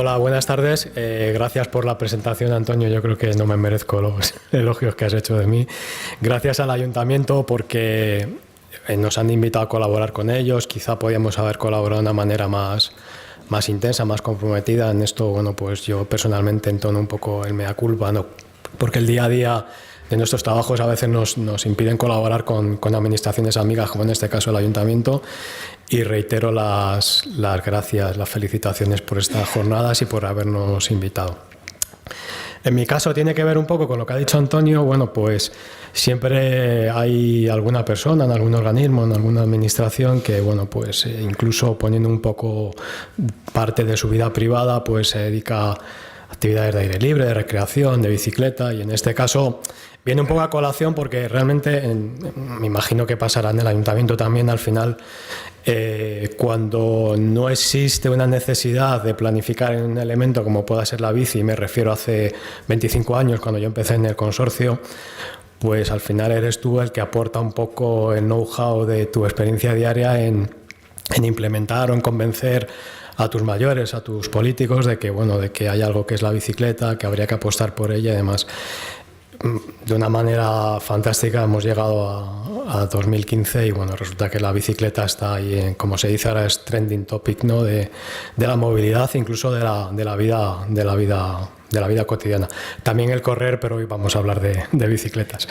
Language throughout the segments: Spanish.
Hola, buenas tardes. Gracias por la presentación, Antonio. Yo creo que no me merezco los elogios que has hecho de mí. Gracias al Ayuntamiento porque nos han invitado a colaborar con ellos. Quizá podíamos haber colaborado de una manera más intensa, más comprometida. En esto, bueno, pues yo personalmente entono un poco el mea culpa, ¿no? Porque el día a día de nuestros trabajos a veces nos impiden colaborar con administraciones amigas, como en este caso el Ayuntamiento, y reitero las gracias, las felicitaciones por estas jornadas y por habernos invitado. En mi caso tiene que ver un poco con lo que ha dicho Antonio. Bueno, pues siempre hay alguna persona en algún organismo, en alguna administración que, bueno, pues incluso poniendo un poco parte de su vida privada, pues se dedica a actividades de aire libre, de recreación, de bicicleta, y en este caso viene un poco a colación porque realmente me imagino que pasará en el Ayuntamiento también al final. Cuando no existe una necesidad de planificar en un elemento como pueda ser la bici, me refiero hace 25 años cuando yo empecé en el consorcio, pues al final eres tú el que aporta un poco el know-how de tu experiencia diaria en implementar o en convencer a tus mayores, a tus políticos de que, bueno, de que hay algo que es la bicicleta, que habría que apostar por ella y demás. De una manera fantástica hemos llegado a 2015 y bueno, resulta que la bicicleta está ahí, como se dice ahora, es trending topic, ¿no? de la movilidad, incluso de la vida cotidiana. También el correr, pero hoy vamos a hablar de bicicletas.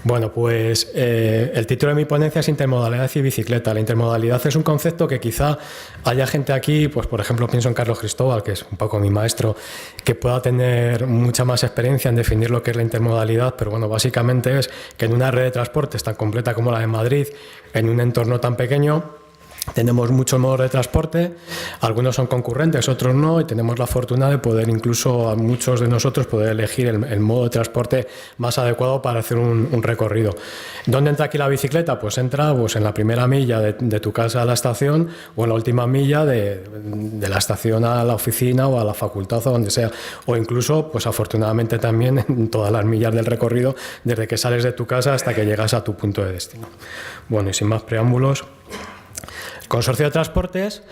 Bueno, pues el título de mi ponencia es Intermodalidad y bicicleta. La intermodalidad es un concepto que quizá haya gente aquí, pues por ejemplo pienso en Carlos Cristóbal, que es un poco mi maestro, que pueda tener mucha más experiencia en definir lo que es la intermodalidad, pero bueno, básicamente es que en una red de transportes tan completa como la de Madrid, en un entorno tan pequeño, tenemos muchos modos de transporte, algunos son concurrentes, otros no, y tenemos la fortuna de poder incluso a muchos de nosotros poder elegir el modo de transporte más adecuado para hacer un recorrido. ¿Dónde entra aquí la bicicleta? Pues entra pues, en la primera milla de tu casa a la estación o en la última milla de la estación a la oficina o a la facultad o donde sea, o incluso, pues afortunadamente también en todas las millas del recorrido desde que sales de tu casa hasta que llegas a tu punto de destino. Bueno, y sin más preámbulos, Consorcio de Transportes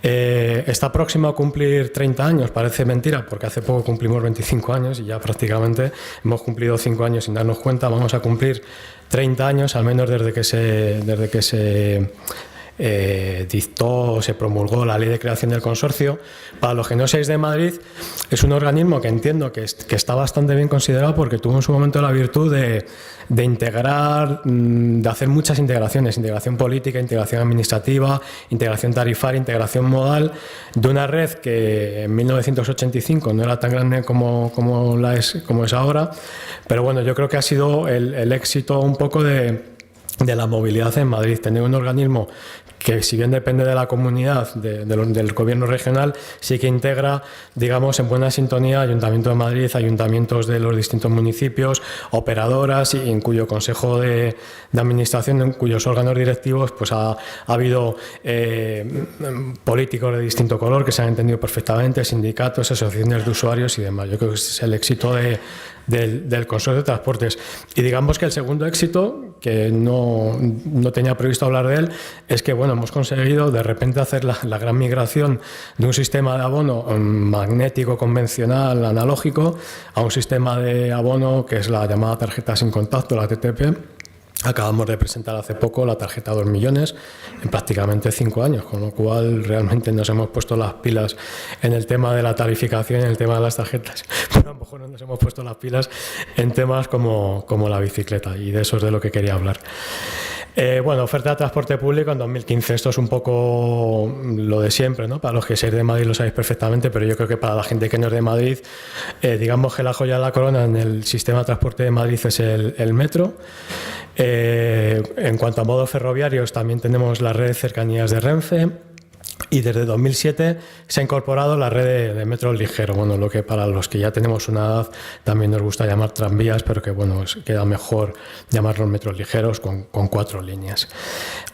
está próximo a cumplir 30 años, parece mentira, porque hace poco cumplimos 25 años y ya prácticamente hemos cumplido 5 años sin darnos cuenta. Vamos a cumplir 30 años, al menos desde que se dictó, se promulgó la ley de creación del consorcio. Para los que no seáis de Madrid, es un organismo que entiendo que está bastante bien considerado porque tuvo en su momento la virtud de integrar, de hacer muchas integraciones, integración política, integración administrativa, integración tarifaria, integración modal, de una red que en 1985 no era tan grande como es ahora, pero bueno, yo creo que ha sido el éxito un poco de la movilidad en Madrid, tener un organismo que, si bien depende de la comunidad, del gobierno regional, sí que integra, digamos, en buena sintonía Ayuntamiento de Madrid, ayuntamientos de los distintos municipios, operadoras, y en cuyo consejo de administración, en cuyos órganos directivos, pues ha habido políticos de distinto color que se han entendido perfectamente, sindicatos, asociaciones de usuarios y demás. Yo creo que ese es el éxito del Consorcio de Transportes. Y digamos que el segundo éxito, que no tenía previsto hablar de él, es que bueno, hemos conseguido de repente hacer la gran migración de un sistema de abono magnético convencional analógico a un sistema de abono que es la llamada tarjeta sin contacto, la TTP. Acabamos de presentar hace poco la tarjeta 2 millones en prácticamente 5 años, con lo cual realmente nos hemos puesto las pilas en el tema de la tarificación, en el tema de las tarjetas, pero a lo mejor no nos hemos puesto las pilas en temas como la bicicleta, y de eso es de lo que quería hablar. Bueno, oferta de transporte público en 2015, esto es un poco lo de siempre, ¿no? Para los que sois de Madrid lo sabéis perfectamente, pero yo creo que para la gente que no es de Madrid, digamos que la joya de la corona en el sistema de transporte de Madrid es el metro. En cuanto a modos ferroviarios, también tenemos la red de cercanías de Renfe. Y desde 2007 se ha incorporado la red de metro ligero, bueno, lo que para los que ya tenemos una edad también nos gusta llamar tranvías, pero que bueno, queda mejor llamarlos metros ligeros con 4 líneas.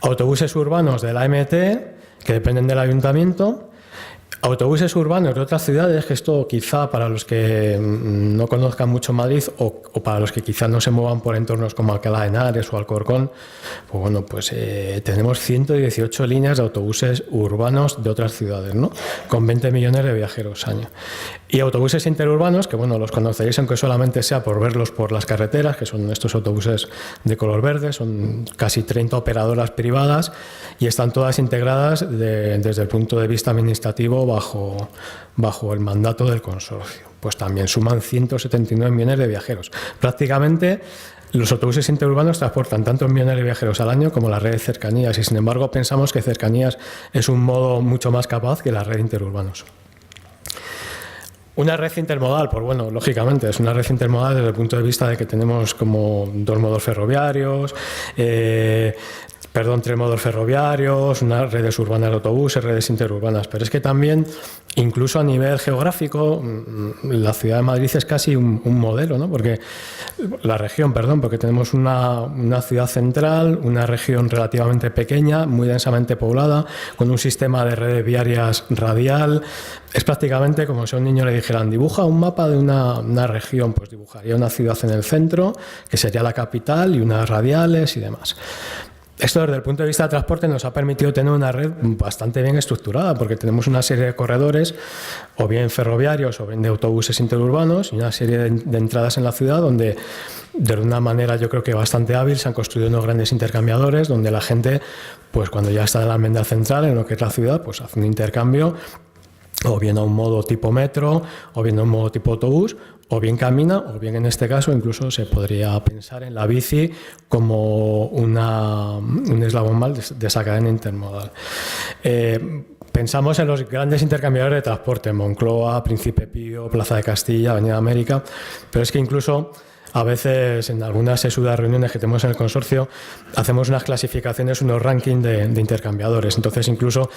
Autobuses urbanos de la MT, que dependen del Ayuntamiento. Autobuses urbanos de otras ciudades, que esto quizá para los que no conozcan mucho Madrid o para los que quizá no se muevan por entornos como Alcalá de Henares o Alcorcón, pues bueno, pues tenemos 118 líneas de autobuses urbanos de otras ciudades, ¿no? Con 20 millones de viajeros año. Y autobuses interurbanos, que bueno, los conoceréis aunque solamente sea por verlos por las carreteras, que son estos autobuses de color verde, son casi 30 operadoras privadas y están todas integradas desde el punto de vista administrativo bajo el mandato del consorcio. Pues también suman 179 millones de viajeros. Prácticamente los autobuses interurbanos transportan tantos millones de viajeros al año como la red de cercanías y sin embargo pensamos que cercanías es un modo mucho más capaz que la red de interurbanos. Una red intermodal, pues bueno, lógicamente es una red intermodal desde el punto de vista de que tenemos como dos modos ferroviarios, tres modos ferroviarios, unas redes urbanas de autobuses, redes interurbanas, pero es que también, incluso a nivel geográfico, la ciudad de Madrid es casi un modelo, ¿no? Porque porque tenemos una ciudad central, una región relativamente pequeña, muy densamente poblada, con un sistema de redes viarias radial. Es prácticamente como si a un niño le dijeran, dibuja un mapa de una región, pues dibujaría una ciudad en el centro, que sería la capital, y unas radiales y demás. Esto desde el punto de vista de transporte nos ha permitido tener una red bastante bien estructurada porque tenemos una serie de corredores o bien ferroviarios o bien de autobuses interurbanos y una serie de entradas en la ciudad donde de una manera yo creo que bastante hábil se han construido unos grandes intercambiadores donde la gente pues cuando ya está en la almendra central en lo que es la ciudad pues hace un intercambio o bien a un modo tipo metro o bien a un modo tipo autobús o bien camina, o bien en este caso incluso se podría pensar en la bici como un eslabón más de esa cadena intermodal. Pensamos en los grandes intercambiadores de transporte, Moncloa, Príncipe Pío, Plaza de Castilla, Avenida América, pero es que incluso a veces en algunas sesudas reuniones que tenemos en el consorcio hacemos unas clasificaciones, unos rankings de intercambiadores, entonces incluso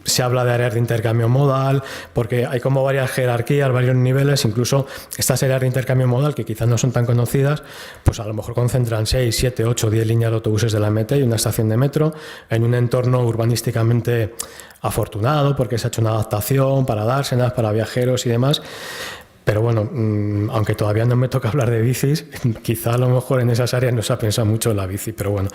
se habla de áreas de intercambio modal, porque hay como varias jerarquías, varios niveles, incluso estas áreas de intercambio modal que quizás no son tan conocidas, pues a lo mejor concentran 6, 7, 8, 10 líneas de autobuses de la MT y una estación de metro en un entorno urbanísticamente afortunado, porque se ha hecho una adaptación para dársenas, para viajeros y demás. Pero bueno, aunque todavía no me toca hablar de bicis, quizá a lo mejor en esas áreas no se ha pensado mucho en la bici, pero bueno,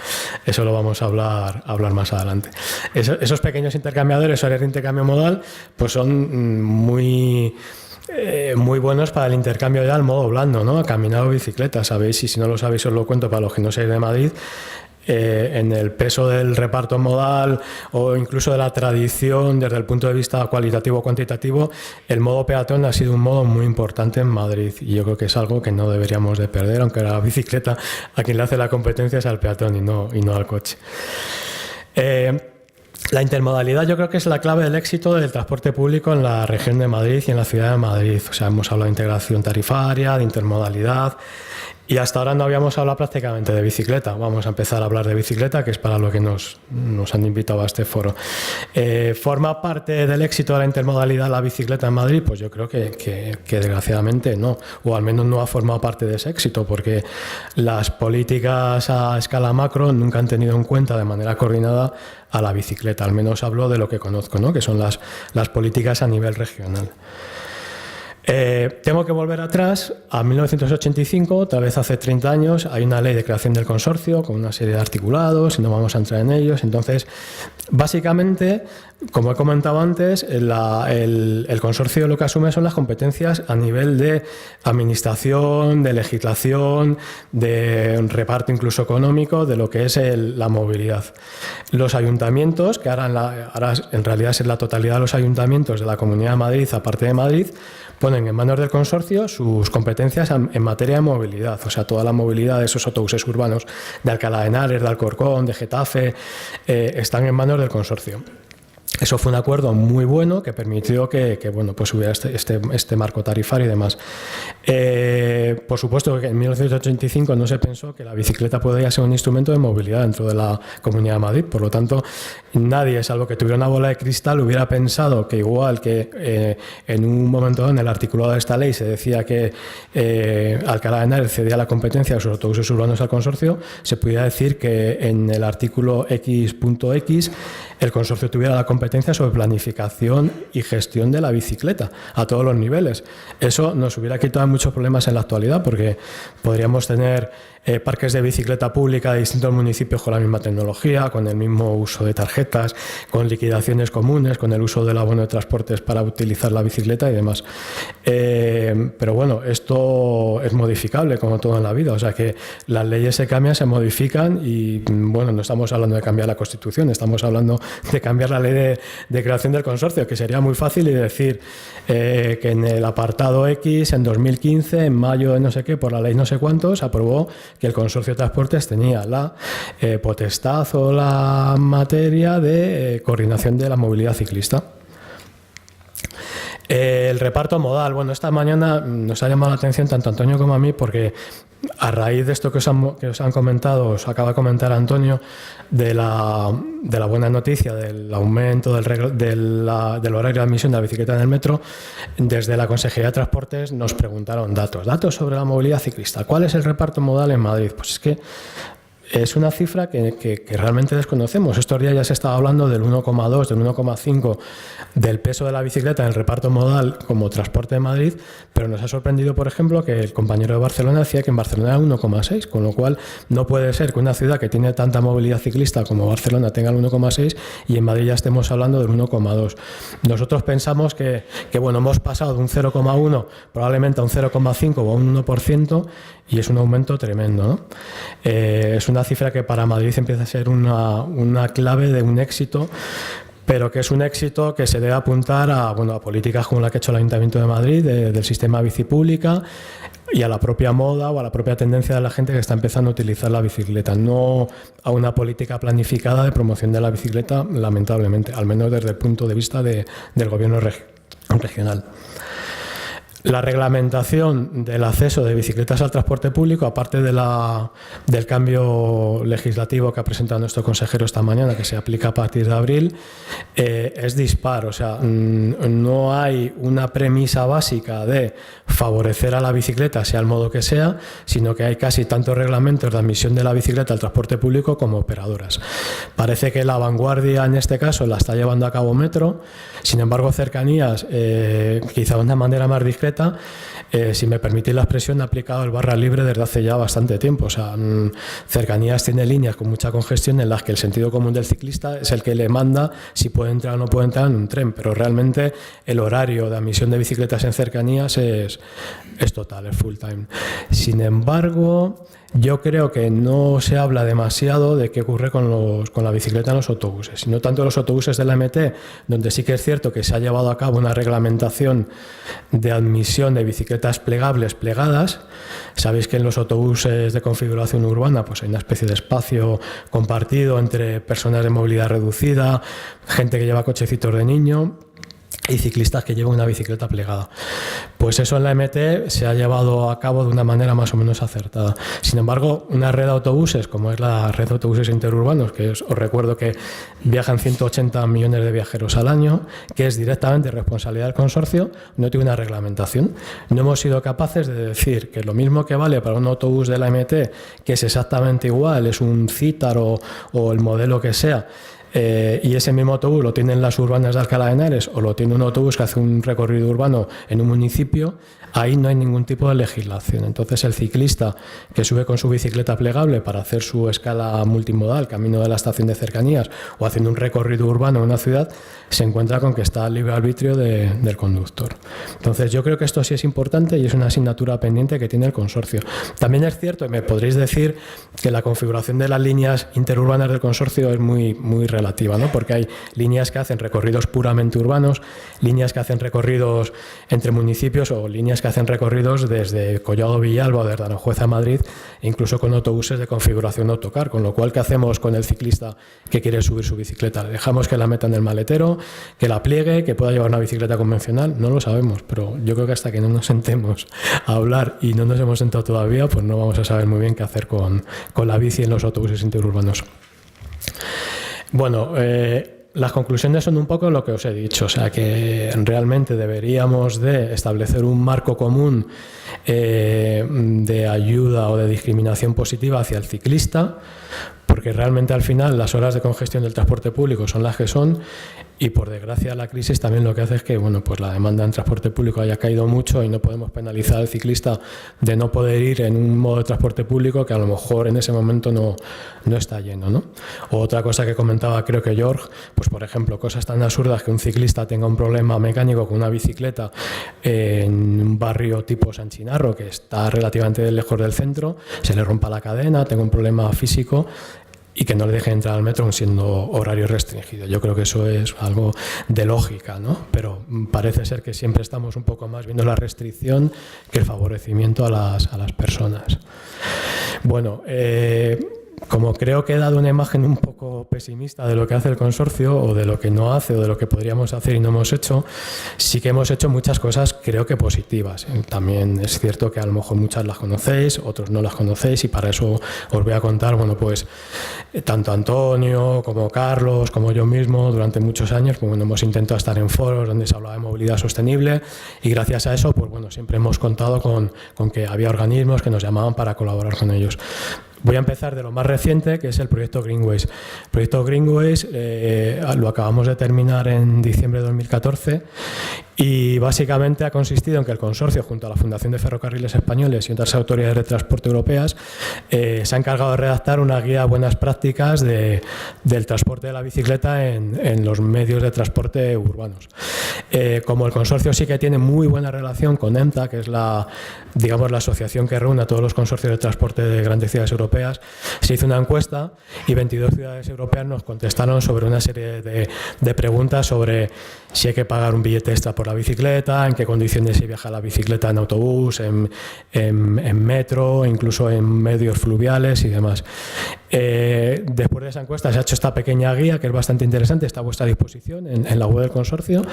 eso lo vamos a hablar más adelante. Esos pequeños intercambiadores o áreas de intercambio modal pues son muy buenos para el intercambio ya al modo blando, ¿no? A caminar o bicicleta, sabéis, y si no lo sabéis os lo cuento para los que no seáis de Madrid. En el peso del reparto modal o incluso de la tradición desde el punto de vista cualitativo o cuantitativo, el modo peatón ha sido un modo muy importante en Madrid y yo creo que es algo que no deberíamos de perder, aunque la bicicleta a quien le hace la competencia es al peatón y no al coche. La intermodalidad yo creo que es la clave del éxito del transporte público en la región de Madrid y en la ciudad de Madrid. O sea, hemos hablado de integración tarifaria, de intermodalidad. Y hasta ahora no habíamos hablado prácticamente de bicicleta. Vamos a empezar a hablar de bicicleta, que es para lo que nos han invitado a este foro. ¿Forma parte del éxito de la intermodalidad la bicicleta en Madrid? Pues yo creo que desgraciadamente no, o al menos no ha formado parte de ese éxito, porque las políticas a escala macro nunca han tenido en cuenta de manera coordinada a la bicicleta. Al menos hablo de lo que conozco, ¿no? Que son las políticas a nivel regional. Tengo que volver atrás a 1985, otra vez hace 30 años, hay una ley de creación del consorcio con una serie de articulados y no vamos a entrar en ellos. Entonces, básicamente, como he comentado antes, el consorcio lo que asume son las competencias a nivel de administración, de legislación, de reparto incluso económico, de lo que es la movilidad. Los ayuntamientos, que ahora en realidad es la totalidad de los ayuntamientos de la Comunidad de Madrid, aparte de Madrid, ponen en manos del consorcio sus competencias en materia de movilidad, o sea, toda la movilidad de esos autobuses urbanos de Alcalá de Henares, de Alcorcón, de Getafe, están en manos del consorcio. Eso fue un acuerdo muy bueno que permitió que bueno, pues hubiera este marco tarifario y demás. Por supuesto que en 1985 no se pensó que la bicicleta podía ser un instrumento de movilidad dentro de la Comunidad de Madrid. Por lo tanto, nadie, salvo que tuviera una bola de cristal, hubiera pensado que igual que en un momento en el articulado de esta ley se decía que Alcalá de Henares cedía la competencia de sus autobuses urbanos al consorcio, se pudiera decir que en el artículo X.X el consorcio tuviera la competencia sobre planificación y gestión de la bicicleta a todos los niveles. Eso nos hubiera quitado muchos problemas en la actualidad, porque podríamos tener parques de bicicleta pública de distintos municipios con la misma tecnología, con el mismo uso de tarjetas, con liquidaciones comunes, con el uso del abono de transportes para utilizar la bicicleta y demás. Pero bueno, esto es modificable como todo en la vida, o sea que las leyes se cambian, se modifican y bueno, no estamos hablando de cambiar la Constitución, estamos hablando de cambiar la ley de creación del consorcio, que sería muy fácil y decir que en el apartado X, en 2015, en mayo de no sé qué, por la ley no sé cuánto, se aprobó que el Consorcio de Transportes tenía la potestad o la materia de coordinación de la movilidad ciclista. El reparto modal. Bueno, esta mañana nos ha llamado la atención tanto a Antonio como a mí, porque a raíz de esto que os han comentado, os acaba de comentar Antonio, de la buena noticia del aumento del horario de admisión de la bicicleta en el metro, desde la Consejería de Transportes nos preguntaron datos sobre la movilidad ciclista. ¿Cuál es el reparto modal en Madrid? Pues es que es una cifra que realmente desconocemos. Estos días ya se estaba hablando del 1,2, del 1,5 del peso de la bicicleta en el reparto modal como transporte de Madrid, pero nos ha sorprendido, por ejemplo, que el compañero de Barcelona decía que en Barcelona era 1,6, con lo cual no puede ser que una ciudad que tiene tanta movilidad ciclista como Barcelona tenga el 1,6 y en Madrid ya estemos hablando del 1,2. Nosotros pensamos que bueno, hemos pasado de un 0,1 probablemente a un 0,5 o a un 1%, y es un aumento tremendo, ¿no? Es una cifra que para Madrid empieza a ser una clave de un éxito, pero que es un éxito que se debe apuntar a políticas como la que ha hecho el Ayuntamiento de Madrid, del sistema bici pública, y a la propia moda o a la propia tendencia de la gente que está empezando a utilizar la bicicleta, no a una política planificada de promoción de la bicicleta, lamentablemente, al menos desde el punto de vista del gobierno regional. La reglamentación del acceso de bicicletas al transporte público, aparte del cambio legislativo que ha presentado nuestro consejero esta mañana, que se aplica a partir de abril, es dispar. O sea, no hay una premisa básica de favorecer a la bicicleta, sea el modo que sea, sino que hay casi tantos reglamentos de admisión de la bicicleta al transporte público como operadoras. Parece que la vanguardia en este caso la está llevando a cabo Metro, sin embargo Cercanías, quizá de una manera más discreta, si me permitís la expresión, ha aplicado el barra libre desde hace ya bastante tiempo. O sea, Cercanías tiene líneas con mucha congestión en las que el sentido común del ciclista es el que le manda si puede entrar o no puede entrar en un tren, pero realmente el horario de admisión de bicicletas en Cercanías es total, es full time. Sin embargo, yo creo que no se habla demasiado de qué ocurre con la bicicleta en los autobuses, y no tanto los autobuses de la MT, donde sí que es cierto que se ha llevado a cabo una reglamentación de admisión de bicicletas plegables plegadas. Sabéis que en los autobuses de configuración urbana pues hay una especie de espacio compartido entre personas de movilidad reducida, gente que lleva cochecitos de niño y ciclistas que llevan una bicicleta plegada. Pues eso en la MT se ha llevado a cabo de una manera más o menos acertada. Sin embargo, una red de autobuses, como es la red de autobuses interurbanos, que os recuerdo que viajan 180 millones de viajeros al año, que es directamente responsabilidad del consorcio, no tiene una reglamentación. No hemos sido capaces de decir que lo mismo que vale para un autobús de la MT, que es exactamente igual, es un Cítaro o el modelo que sea, y ese mismo autobús lo tienen las urbanas de Alcalá de Henares o lo tiene un autobús que hace un recorrido urbano en un municipio, ahí no hay ningún tipo de legislación. Entonces el ciclista que sube con su bicicleta plegable para hacer su escala multimodal camino de la estación de Cercanías o haciendo un recorrido urbano en una ciudad, se encuentra con que está al libre arbitrio del conductor. Entonces yo creo que esto sí es importante y es una asignatura pendiente que tiene el consorcio. También es cierto, y me podréis decir, que la configuración de las líneas interurbanas del consorcio es muy relativa, ¿no? Porque hay líneas que hacen recorridos puramente urbanos, líneas que hacen recorridos entre municipios o líneas que hacen recorridos desde Collado Villalba o desde Aranjuez a Madrid, e incluso con autobuses de configuración autocar, con lo cual, ¿qué hacemos con el ciclista que quiere subir su bicicleta? ¿Le dejamos que la meta en el maletero, que la pliegue, que pueda llevar una bicicleta convencional? No lo sabemos, pero yo creo que hasta que no nos sentemos a hablar, y no nos hemos sentado todavía, pues no vamos a saber muy bien qué hacer con la bici en los autobuses interurbanos. Bueno, las conclusiones son un poco lo que os he dicho, o sea que realmente deberíamos de establecer un marco común de ayuda o de discriminación positiva hacia el ciclista, porque realmente al final las horas de congestión del transporte público son las que son, y por desgracia la crisis también lo que hace es que pues la demanda en transporte público haya caído mucho y no podemos penalizar al ciclista de no poder ir en un modo de transporte público que a lo mejor en ese momento no está lleno, ¿no? O otra cosa que comentaba creo que George, pues por ejemplo cosas tan absurdas que un ciclista tenga un problema mecánico con una bicicleta en un barrio tipo San Chinarro que está relativamente lejos del centro, se le rompa la cadena, tenga un problema físico y que no le dejen entrar al metro siendo horario restringido. Yo creo que eso es algo de lógica, ¿no? Pero parece ser que siempre estamos un poco más viendo la restricción que el favorecimiento a las personas. Bueno, como creo que he dado una imagen un poco pesimista de lo que hace el consorcio o de lo que no hace o de lo que podríamos hacer y no hemos hecho, sí que hemos hecho muchas cosas creo que positivas. También es cierto que a lo mejor muchas las conocéis, otros no las conocéis, y para eso os voy a contar, bueno, pues tanto Antonio como Carlos como yo mismo durante muchos años, pues bueno, hemos intentado estar en foros donde se hablaba de movilidad sostenible, y gracias a eso pues bueno, siempre hemos contado con que había organismos que nos llamaban para colaborar con ellos. Voy a empezar de lo más reciente, que es el proyecto Greenways. El proyecto Greenways lo acabamos de terminar en diciembre de 2014 y básicamente ha consistido en que el consorcio, junto a la Fundación de Ferrocarriles Españoles y otras autoridades de transporte europeas, se ha encargado de redactar una guía de buenas prácticas del transporte de la bicicleta en los medios de transporte urbanos. Como el consorcio sí que tiene muy buena relación con EMTA, que es la asociación que reúne a todos los consorcios de transporte de grandes ciudades europeas, se hizo una encuesta y 22 ciudades europeas nos contestaron sobre una serie de preguntas sobre si hay que pagar un billete extra por la bicicleta, en qué condiciones se viaja la bicicleta en autobús, en metro, incluso en medios fluviales y demás. Después de esa encuesta se ha hecho esta pequeña guía que es bastante interesante, está a vuestra disposición en la web del consorcio.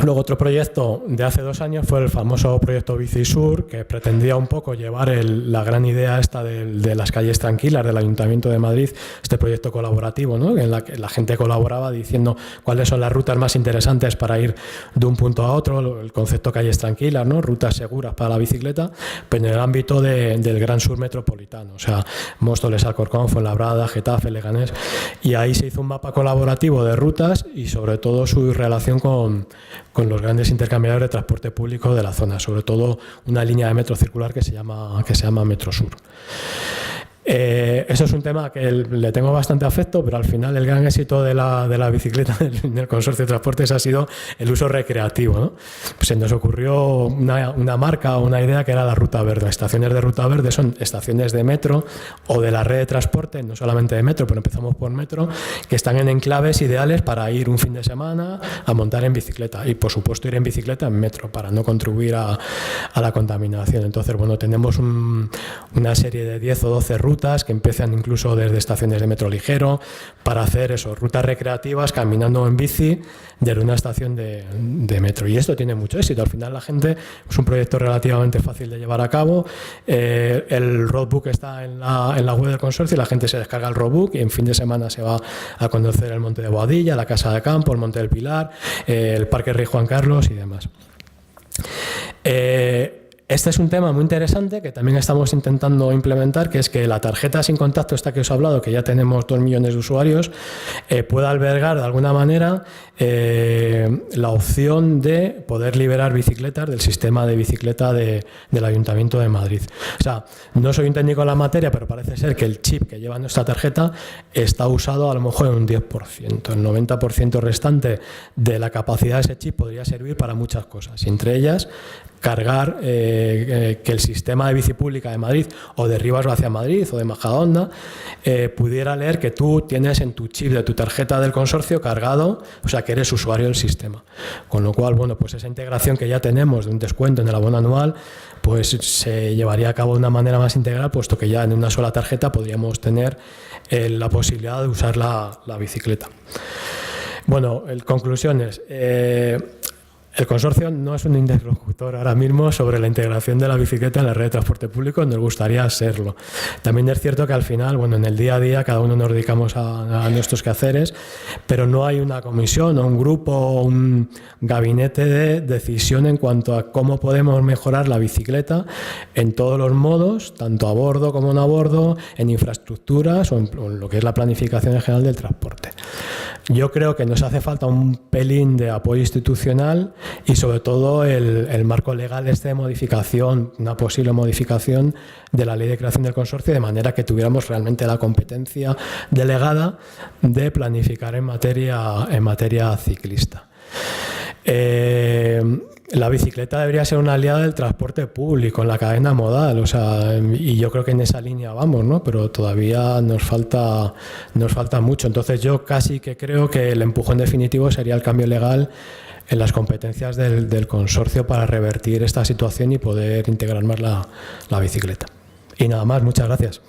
Luego otro proyecto de hace 2 años fue el famoso proyecto Bicisur, que pretendía un poco llevar la gran idea esta de las calles tranquilas del Ayuntamiento de Madrid, este proyecto colaborativo, ¿no? En la que la gente colaboraba diciendo cuáles son las rutas más interesantes para ir de un punto a otro, el concepto calles tranquilas, ¿no? Rutas seguras para la bicicleta, pero en el ámbito del Gran Sur metropolitano, o sea, Móstoles, Alcorcón, Fuenlabrada, Getafe, Leganés, y ahí se hizo un mapa colaborativo de rutas y sobre todo su relación con los grandes intercambiadores de transporte público de la zona, sobre todo una línea de metro circular que se llama Metrosur. Eso es un tema que le tengo bastante afecto, pero al final el gran éxito de la bicicleta del consorcio de transportes ha sido el uso recreativo, ¿no? Pues se nos ocurrió una marca o una idea que era la Ruta Verde. Estaciones de Ruta Verde son estaciones de metro o de la red de transporte, no solamente de metro, pero empezamos por metro, que están en enclaves ideales para ir un fin de semana a montar en bicicleta y por supuesto ir en bicicleta en metro para no contribuir a la contaminación. Entonces, bueno, tenemos una serie de 10 o 12 rutas que empiezan incluso desde estaciones de metro ligero para hacer eso, rutas recreativas caminando en bici desde una estación de metro, y esto tiene mucho éxito. Al final la gente, es un proyecto relativamente fácil de llevar a cabo, el roadbook está en la web del consorcio y la gente se descarga el roadbook y en fin de semana se va a conocer el Monte de Boadilla, la Casa de Campo, el Monte del Pilar, el Parque Rey Juan Carlos y demás. Este es un tema muy interesante que también estamos intentando implementar, que es que la tarjeta sin contacto, esta que os he hablado, que ya tenemos 2 millones de usuarios, pueda albergar de alguna manera la opción de poder liberar bicicletas del sistema de bicicleta del Ayuntamiento de Madrid. O sea, no soy un técnico en la materia, pero parece ser que el chip que lleva nuestra tarjeta está usado a lo mejor en un 10%. El 90% restante de la capacidad de ese chip podría servir para muchas cosas, y entre ellas cargar que el sistema de bici pública de Madrid o de Rivas hacia Madrid o de Majadahonda pudiera leer que tú tienes en tu chip de tu tarjeta del consorcio cargado, o sea que eres usuario del sistema. Con lo cual, bueno, pues esa integración que ya tenemos de un descuento en el abono anual, pues se llevaría a cabo de una manera más integral, puesto que ya en una sola tarjeta podríamos tener la posibilidad de usar la bicicleta. Bueno, conclusiones. El consorcio no es un interlocutor ahora mismo sobre la integración de la bicicleta en la red de transporte público, nos gustaría serlo. También es cierto que al final, bueno, en el día a día cada uno nos dedicamos a nuestros quehaceres, pero no hay una comisión o un grupo o un gabinete de decisión en cuanto a cómo podemos mejorar la bicicleta en todos los modos, tanto a bordo como no a bordo, en infraestructuras o en lo que es la planificación en general del transporte. Yo creo que nos hace falta un pelín de apoyo institucional y sobre todo el marco legal de modificación, una posible modificación de la ley de creación del consorcio, de manera que tuviéramos realmente la competencia delegada de planificar en materia ciclista. La bicicleta debería ser una aliada del transporte público en la cadena modal, o sea, y yo creo que en esa línea vamos, ¿no? Pero todavía nos falta mucho. Entonces yo casi que creo que el empujón definitivo sería el cambio legal en las competencias del consorcio para revertir esta situación y poder integrar más la bicicleta. Y nada más, muchas gracias.